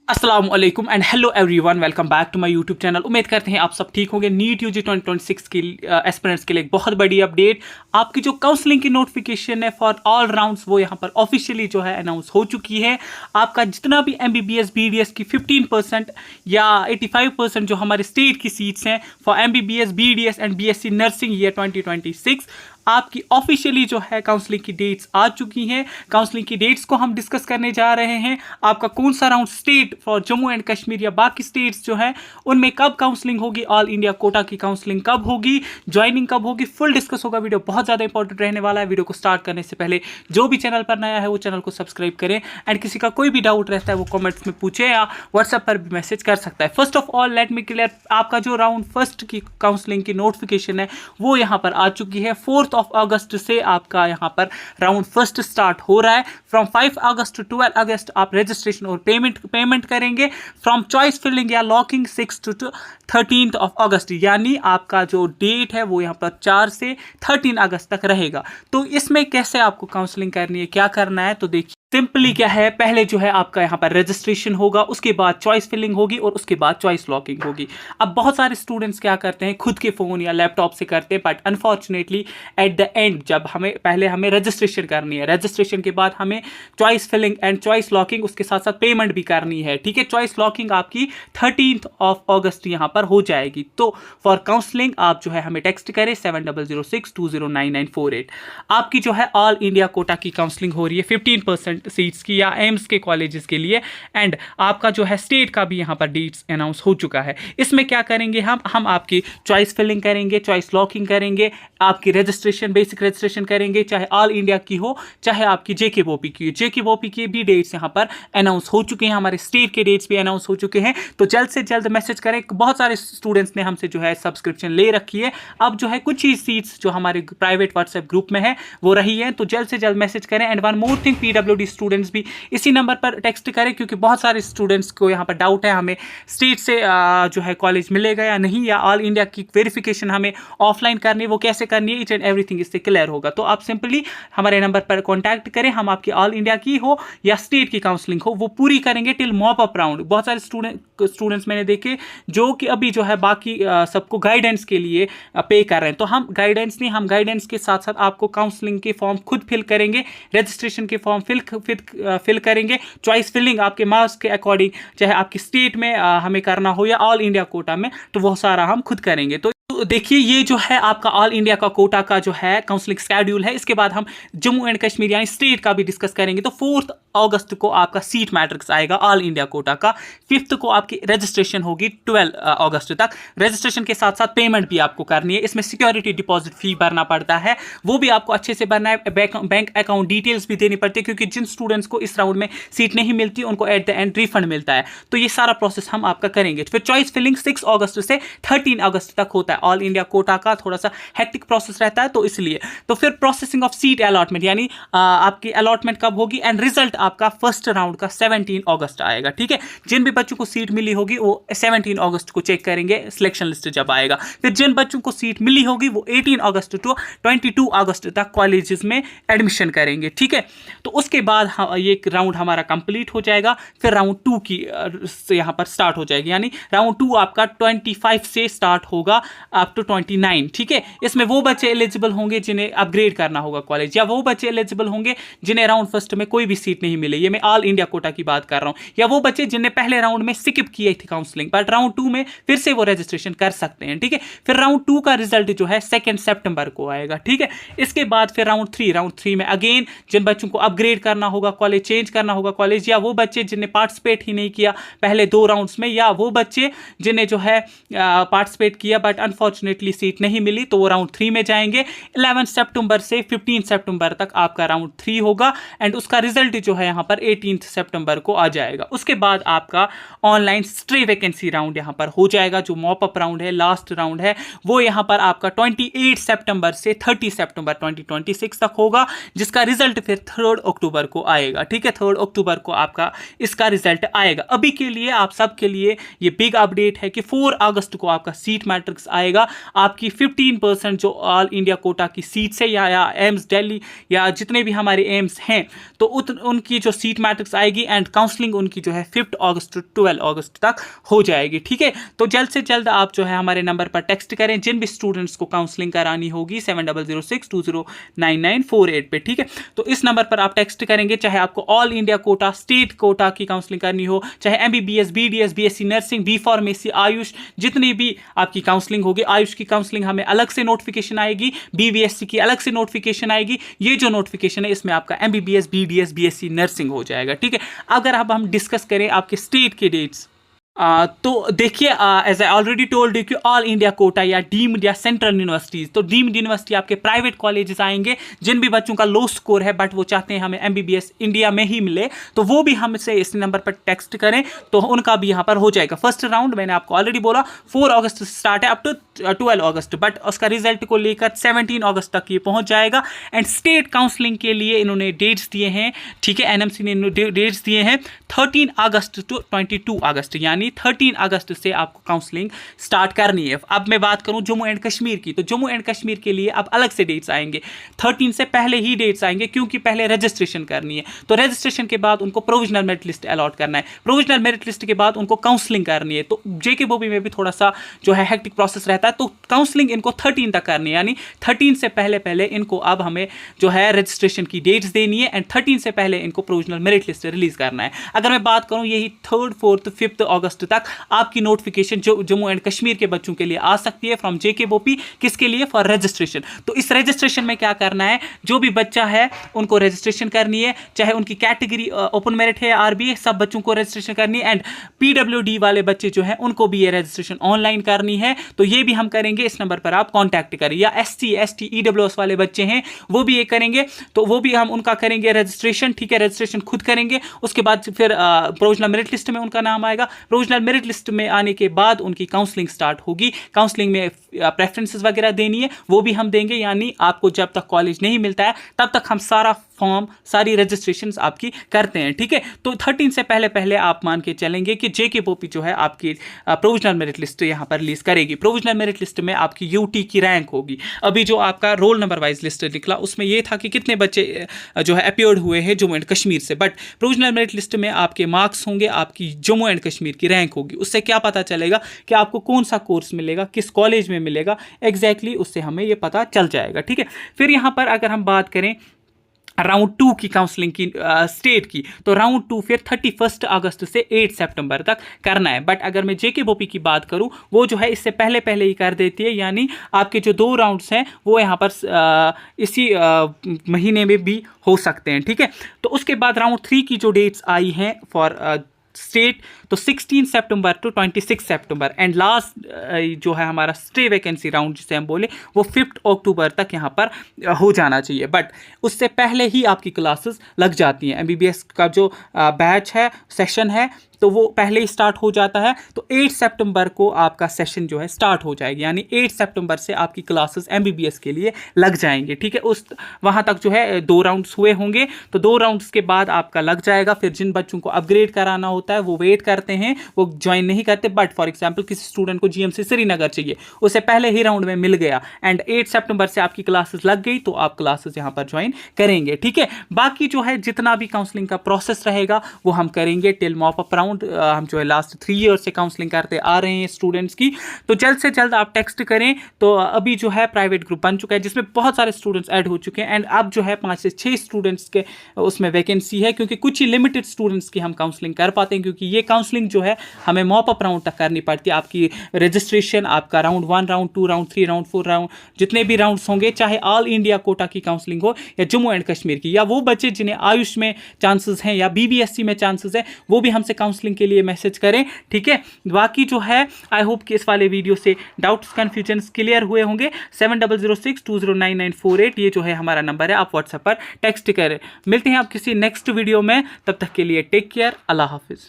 अस्सलाम वालेकुम and hello everyone, welcome back to my YouTube channel. उम्मीद करते हैं आप सब ठीक होंगे। नीट यूजी 2026 की एस्पिरेंट्स के लिए एक बहुत बड़ी अपडेट। आपकी जो काउंसलिंग की नोटिफिकेशन है फॉर ऑल राउंड्स वो यहाँ पर ऑफिशियली जो है अनाउंस हो चुकी है। आपका जितना भी MBBS BDS की 15% या 85% जो हमारे स्टेट की सीट्स हैं for MBBS BDS and BSc nursing year 2026 आपकी ऑफिशियली जो है काउंसलिंग की डेट्स आ चुकी हैं। काउंसलिंग की डेट्स को हम डिस्कस करने जा रहे हैं। आपका कौन सा round state for Jammu and Kashmir या बाकी स्टेट्स जो है उनमें कब काउंसलिंग होगी, ऑल इंडिया कोटा की काउंसलिंग कब होगी, ज्वाइनिंग कब होगी, फुल डिस्कस होगा। वीडियो बहुत ज़्यादा इंपॉर्टेंट रहने वाला है। वीडियो को स्टार्ट करने से पहले जो भी चैनल पर नया है वो चैनल को सब्सक्राइब करें एंड किसी का कोई भी डाउट रहता है वो कॉमेंट्स में पूछे या व्हाट्सएप पर भी मैसेज कर सकता है। First of all let me clear, आपका जो राउंड फर्स्ट की काउंसलिंग की नोटिफिकेशन है वो यहाँ पर आ चुकी है। 4 अगस्त से आपका यहाँ पर राउंड फर्स्ट स्टार्ट हो रहा है। फ्रॉम 5 अगस्त टू 12 अगस्त आप रजिस्ट्रेशन और पेमेंट करेंगे। फ्रॉम चॉइस फिलिंग या लॉकिंग 6 टू 13 अगस्त, यानी आपका जो डेट है वो यहाँ पर 4 से 13 अगस्त तक रहेगा। तो इसमें कैसे आपको काउंसलिंग करनी है, क्या करना है, तो देखिए सिंपली क्या है। पहले जो है आपका यहाँ पर रजिस्ट्रेशन होगा, उसके बाद चॉइस फिलिंग होगी और उसके बाद चॉइस लॉकिंग होगी। अब बहुत सारे स्टूडेंट्स क्या करते हैं, खुद के फ़ोन या लैपटॉप से करते हैं, but unfortunately at the end जब हमें रजिस्ट्रेशन करनी है, रजिस्ट्रेशन के बाद हमें choice filling and choice locking उसके साथ साथ पेमेंट भी करनी है। ठीक है, चॉइस लॉकिंग आपकी 13 अगस्त यहाँ पर हो जाएगी। तो फॉर काउंसलिंग आप जो है हमें टेक्स्ट करें 7006209948। आपकी जो है ऑल इंडिया कोटा की काउंसलिंग हो रही है 15% सीट्स की या एम्स के कॉलेजेस के लिए। एंड आपका जो है स्टेट का भी यहाँ पर डेट्स अनाउंस हो चुका है। इसमें क्या करेंगे हम आपकी चॉइस फिलिंग करेंगे, चॉइस लॉकिंग करेंगे, आपकी रजिस्ट्रेशन बेसिक रजिस्ट्रेशन करेंगे, चाहे ऑल इंडिया की हो चाहे आपकी JKVOP की। JKVOP के भी डेट्स यहाँ पर अनाउंस हो चुके हैं, हमारे स्टेट के डेट्स भी अनाउंस हो चुके हैं। तो जल्द से जल्द मैसेज करें। बहुत सारे स्टूडेंट्स ने हमसे जो है सब्सक्रिप्शन ले रखी है। अब जो है कुछ ही सीट्स जो हमारे प्राइवेट व्हाट्सएप ग्रुप में है वो रही है, तो जल्द से जल्द मैसेज करें। And one more thing, PWD students भी इसी नंबर पर टेक्स्ट करें, क्योंकि बहुत सारे स्टूडेंट्स को यहाँ पर डाउट है हमें स्टेट से जो है कॉलेज मिलेगा या नहीं, या ऑल इंडिया की वेरिफिकेशन हमें ऑफलाइन करनी है, वो कैसे करनी है, ईच एंड एवरीथिंग इससे क्लियर होगा। तो आप सिंपली हमारे नंबर पर कॉन्टैक्ट करें। हम आपकी ऑल इंडिया की हो या स्टेट की काउंसलिंग हो वो पूरी करेंगे टिल मॉप अप राउंड। बहुत सारे स्टूडेंट्स मैंने देखे जो कि अभी जो है बाकी सबको गाइडेंस के लिए पे कर रहे हैं। तो हम गाइडेंस नहीं, हम गाइडेंस के साथ साथ आपको काउंसलिंग के फॉर्म खुद फिल करेंगे, रजिस्ट्रेशन के फॉर्म फिल करेंगे, चॉइस फिलिंग आपके मार्क्स के अकॉर्डिंग, चाहे आपकी स्टेट में हमें करना हो या ऑल इंडिया कोटा में, तो वो सारा हम खुद करेंगे। तो देखिए ये जो है आपका ऑल इंडिया का कोटा का जो है काउंसलिंग शेड्यूल है। इसके बाद हम जम्मू एंड कश्मीर यानी स्टेट का भी डिस्कस करेंगे। तो 4 अगस्त को आपका सीट मैट्रिक्स आएगा ऑल इंडिया कोटा का। 5 को आपकी रजिस्ट्रेशन होगी 12 अगस्त तक। रजिस्ट्रेशन के साथ साथ पेमेंट भी आपको करनी है। इसमें सिक्योरिटी डिपॉजिट फी भरना पड़ता है, वो भी आपको अच्छे से भरना है। बैंक अकाउंट डिटेल्स भी देनी पड़ती है, क्योंकि जिन स्टूडेंट्स को इस राउंड में सीट नहीं मिलती उनको एट द एंड रिफंड मिलता है। तो ये सारा प्रोसेस हम आपका करेंगे। फिर चॉइस फिलिंग 6 अगस्त से 13 अगस्त तक होता है। ऑल इंडिया कोटा का थोड़ा सा हेक्टिक प्रोसेस रहता है, तो इसलिए। तो फिर प्रोसेसिंग ऑफ सीट अलॉटमेंट, यानी आपकी अलॉटमेंट कब होगी, एंड रिजल्ट आपका फर्स्ट राउंड का 17 अगस्त आएगा। ठीक है, जिन भी बच्चों को सीट मिली होगी वो 17 अगस्त को चेक करेंगे सिलेक्शन लिस्ट जब आएगा। फिर जिन बच्चों को सीट मिली होगी वो 18 अगस्त टू 22 अगस्त तक कॉलेजेस में एडमिशन करेंगे। ठीक है, तो उसके बाद ये राउंड हमारा कंप्लीट हो जाएगा। फिर राउंड 2 की यहाँ पर स्टार्ट हो जाएगी, यानी राउंड 2 आपका 25 से स्टार्ट होगा अप टू 29। ठीक है, इसमें वो बच्चे एलिजिबल होंगे जिन्हें अपग्रेड करना होगा कॉलेज, या वो बच्चे एलिजिबल होंगे जिन्हें राउंड फर्स्ट में कोई भी सीट नहीं मिली, ये मैं ऑल इंडिया कोटा की बात कर रहा हूं, या वो बच्चे जिन्हें पहले राउंड में स्किप की थी काउंसलिंग बट राउंड 2 में फिर से वो रजिस्ट्रेशन कर सकते हैं। ठीक है, फिर राउंड 2 का रिजल्ट जो है 2 सितंबर को आएगा। ठीक है, इसके बाद फिर राउंड 3 में अगेन जिन बच्चों को अपग्रेड करना होगा कॉलेज, चेंज करना होगा कॉलेज, या वो बच्चे जिन्हें पार्टिसिपेट ही नहीं किया पहले 2 राउंड्स में, या वो बच्चे जिन्हें जो है पार्टिसिपेट किया बट अनफॉर्चुनेटली सीट नहीं मिली, तो वो राउंड 3 में जाएंगे। 11 सितंबर से 15 सितंबर तक आपका राउंड 3 होगा एंड उसका रिजल्ट जो है यहाँ पर 18 सितंबर को आ जाएगा। उसके बाद आपका ऑनलाइन स्ट्रे वैकेंसी राउंड यहाँ पर हो जाएगा, जो मॉप अप राउंड है, लास्ट राउंड है, वो यहाँ पर आपका 28 सितंबर से 30 सितंबर 2026 तक होगा, जिसका रिजल्ट फिर 3 अक्टूबर को आएगा। ठीक है, 3 अक्टूबर को आपका इसका रिजल्ट आएगा। अभी के लिए आप सबके लिए ये बिग अपडेट है कि 4 अगस्त को आपका सीट मैट्रिक्स आएगा। आपकी 15% जो ऑल इंडिया कोटा की सीट्स है या एम्स दिल्ली या जितने भी हमारे एम्स हैं, तो उनकी जो सीट मैट्रिक्स आएगी एंड काउंसलिंग उनकी जो है 5 अगस्त टू 12 अगस्त तक हो जाएगी। ठीक है, तो जल्द से जल्द आप जो है हमारे नंबर पर टेक्स्ट करें जिन भी स्टूडेंट्स को काउंसलिंग करानी होगी 7006209948 पे। ठीक है, तो इस नंबर पर आप टेक्स्ट करेंगे, चाहे आपको all India quota, state quota की काउंसलिंग करनी हो, चाहे MBBS, BDS, BSc nursing, B pharmacy, AYUSH, जितनी भी आपकी काउंसलिंग होगी। आयुष की काउंसलिंग हमें अलग से नोटिफिकेशन आएगी, BVSC की अलग से नोटिफिकेशन आएगी। ये जो नोटिफिकेशन है इसमें आपका MBBS, BDS, BSc नर्सिंग हो जाएगा। ठीक है, अगर अब हम डिस्कस करें आपके स्टेट के डेट्स, तो देखिए, as I already told you कि ऑल इंडिया कोटा या डीम्ड या सेंट्रल यूनिवर्सिटीज़, तो डीम्ड यूनिवर्सिटी आपके प्राइवेट कॉलेजेस आएंगे जिन भी बच्चों का लो स्कोर है बट वो चाहते हैं हमें MBBS इंडिया में ही मिले, तो वो भी हमसे इस नंबर पर टेक्स्ट करें तो उनका भी यहाँ पर हो जाएगा। फर्स्ट राउंड मैंने आपको ऑलरेडी बोला 4 अगस्त से स्टार्ट है अप टू 12 अगस्त, बट उसका रिजल्ट को लेकर 17 अगस्त तक ये पहुँच जाएगा। एंड स्टेट काउंसलिंग के लिए इन्होंने डेट्स दिए हैं। ठीक है, NMC ने डेट्स दिए हैं 13 अगस्त टू 22 अगस्त, यानी 13 अगस्त से आपको काउंसलिंग स्टार्ट करनी है। अब मैं बात करूं जम्मू एंड कश्मीर की, तो जम्मू एंड कश्मीर के लिए अब अलग से डेट्स आएंगे, 13 से पहले ही डेट्स आएंगे क्योंकि पहले रजिस्ट्रेशन करनी है। तो रजिस्ट्रेशन के बाद उनको प्रोविजनल मेरिट लिस्ट अलॉट करना है, प्रोविजनल मेरिट लिस्ट के बाद उनको काउंसलिंग करनी है। तो JK बोबी में भी थोड़ा सा जो है हेक्टिक प्रोसेस रहता है, तो काउंसलिंग इनको 13 तक करनी है, यानी 13 से पहले पहले इनको अब हमें जो है रजिस्ट्रेशन की डेट्स देनी है एंड 13 से पहले इनको प्रोविजनल मेरिट लिस्ट रिलीज करना है। अगर मैं बात करूं यही 3rd, 4th, 5th अगस्त तक आपकी नोटिफिकेशन जो जम्मू एंड कश्मीर के बच्चों के लिए आ सकती है फ्रॉम JK बोपी, किसके लिए? For registration. तो इस रजिस्ट्रेशन में क्या करना है, जो भी बच्चा है उनको रजिस्ट्रेशन करनी है, चाहे उनकी कैटेगरी ओपन मेरिट है RBA, सब बच्चों को रजिस्ट्रेशन करनी है। एंड PWD वाले बच्चे जो है उनको भी ये रजिस्ट्रेशन ऑनलाइन करनी है, तो ये भी हम करेंगे। इस नंबर पर आप कॉन्टैक्ट करें। या SC, ST, EWS वाले बच्चे हैं वो भी ये करेंगे, तो वो भी हम उनका करेंगे रजिस्ट्रेशन। ठीक है, रजिस्ट्रेशन खुद करेंगे, उसके बाद फिर प्रोविजनल मेरिट लिस्ट में उनका नाम आएगा। प्रोविजनल मेरिट लिस्ट में आने के बाद उनकी काउंसलिंग स्टार्ट होगी। काउंसलिंग में प्रेफरेंसेस वगैरह देनी है, वो भी हम देंगे, यानी आपको जब तक कॉलेज नहीं मिलता है तब तक हम सारा फॉर्म, सारी रजिस्ट्रेशन आपकी करते हैं। ठीक है, तो 13 से पहले पहले आप मान के चलेंगे कि JK बोपी जो है आपकी प्रोविजनल मेरिट लिस्ट यहाँ पर रिलीज करेगी। प्रोविजनल मेरिट लिस्ट में आपकी UT की रैंक होगी। अभी जो आपका रोल नंबर वाइज लिस्ट निकला उसमें ये था कि कितने बच्चे जो है अपीयर्ड हुए हैं जम्मू एंड कश्मीर से, बट प्रोविजनल मेरिट लिस्ट में आपके मार्क्स होंगे, आपकी जम्मू एंड कश्मीर की रैंक होगी। उससे क्या पता चलेगा कि आपको कौन सा कोर्स मिलेगा, किस कॉलेज में मिलेगा, एग्जैक्टली उससे हमें ये पता चल जाएगा। ठीक है, फिर यहाँ पर अगर हम बात करें राउंड 2 की काउंसलिंग की स्टेट की, तो राउंड 2 फिर 31 अगस्त से 8 सितंबर तक करना है। बट अगर मैं JK बोपी की बात करूं, वो जो है इससे पहले पहले ही कर देती है, यानी आपके जो 2 राउंड्स हैं वो यहाँ पर इसी महीने में भी हो सकते हैं। ठीक है, तो उसके बाद राउंड 3 की जो डेट्स आई हैं फॉर स्टेट, तो 16 सितंबर टू 26 सितंबर। एंड लास्ट जो है हमारा स्टे वैकेंसी राउंड जिसे हम बोले वो 5 अक्टूबर तक यहाँ पर हो जाना चाहिए, बट उससे पहले ही आपकी क्लासेस लग जाती हैं। MBBS का जो बैच है, सेशन है, तो वो पहले ही स्टार्ट हो जाता है। तो 8 सितंबर को आपका सेशन जो है स्टार्ट हो जाएगी, यानी 8 सितंबर से आपकी क्लासेस MBBS के लिए लग जाएंगे। ठीक है, उस वहाँ तक जो है 2 राउंड्स हुए होंगे, तो 2 राउंड्स के बाद आपका लग जाएगा। फिर जिन बच्चों को अपग्रेड कराना होता है वो वेट करते हैं, वो ज्वाइन नहीं करते। बट फॉर एग्जाम्पल किसी स्टूडेंट को GMC श्रीनगर चाहिए, उसे पहले ही राउंड में मिल गया एंड 8 सितंबर से आपकी क्लासेस लग गई, तो आप क्लासेस यहाँ पर ज्वाइन करेंगे। ठीक है, बाकी जो है जितना भी काउंसलिंग का प्रोसेस रहेगा वो हम करेंगे टिल मॉप अप राउंड। हम जो है लास्ट 3 ईयर से काउंसलिंग करते आ रहे हैं स्टूडेंट्स की, तो जल्द से जल्द आप टेक्स्ट करें। तो अभी जो है प्राइवेट ग्रुप बन चुका है जिसमें बहुत सारे स्टूडेंट्स ऐड हो चुके हैं एंड अब जो है 5 से 6 स्टूडेंट्स के उसमें वैकेंसी है, क्योंकि कुछ ही लिमिटेड स्टूडेंट्स की हम काउंसलिंग कर पाते हैं, क्योंकि ये काउंसलिंग जो है हमें मॉप अप राउंड तक करनी पड़ती है। आपकी रजिस्ट्रेशन, आपका round 1, round 2, round 3, round 4, round जितने भी राउंड्स होंगे, चाहे ऑल इंडिया कोटा की काउंसलिंग हो या जम्मू एंड कश्मीर की, या वो बच्चे जिन्हें आयुष में चांसेस हैं या BBSC में चांसेस हैं, वो भी हमसे काउंसलिंग के लिए मैसेज करें। ठीक है, बाकी जो है आई होप कि इस वाले वीडियो से डाउट्स, कन्फ्यूजन्स क्लियर हुए होंगे। 7006209948 ये जो है हमारा नंबर है, आप व्हाट्सएप पर टेक्स्ट करें। मिलते हैं आप किसी नेक्स्ट वीडियो में, तब तक के लिए टेक केयर, अल्लाह हाफिज।